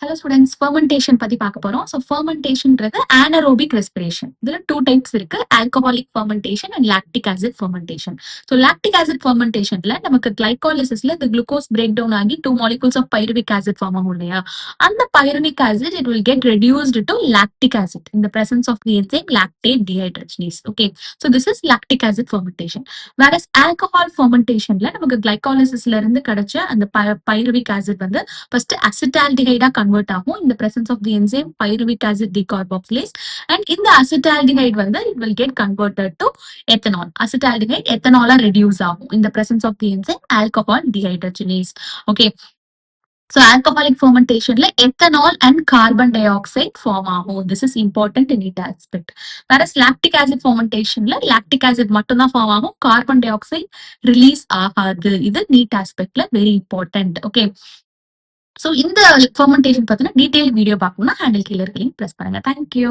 Hello students, fermentation பத்தி பார்க்க போறோம். ஸோ ஃபெர்மெண்டேஷன்ன்றது anaerobic ரெஸ்பிரேஷன். இதுல 2 டைப்ஸ் இருக்கு. Alcoholic fermentation and lactic acid fermentation. So lactic acid ஃபெர்மெண்டேஷன்ல நமக்கு கிளைகாலிசிஸ்ல இந்த குளுக்கோஸ் பிரேக் டவுன் ஆகி 2 molecules of pyruvic acid form ஆகும் இல்லையா? அந்த pyruvic acid it will get reduced to lactic acid in the presence of the enzyme lactate dehydrogenase. Okay, so this is lactic acid fermentation. Whereas alcohol ஃபெர்மெண்டேஷன்ல நமக்கு கிளைகாலிசிஸ்ல இருந்து கிடைச்ச அந்த pyruvic acid வந்து ஃபர்ஸ்ட் அசிட்டால்டிஹைடா கன்வெர்ட் ஆகும் in the presence of the enzyme pyruvic acid decarboxylase, and in the acetaldehyde வந்து it will get converted to ethanol. Acetaldehyde ethanol reduce ஆகும் in the presence of the enzyme alcohol dehydrogenase. Okay, so alcoholic fermentationல ethanol and carbon dioxide form ஆகும். This is important in each aspect. Whereas lactic acid fermentationல lactic acid மட்டும் தான் form ஆகும், carbon di oxide release ஆகாது. இது NEET ஆஸ்பெக்ட்ல very important. Okay, so இந்த fermentation பத்தின detail video பார்க்கணும்னா ஹேண்டில் கீழே இருக்க லிங்க் பிரஸ் பண்ணுங்க. தேங்க்யூ.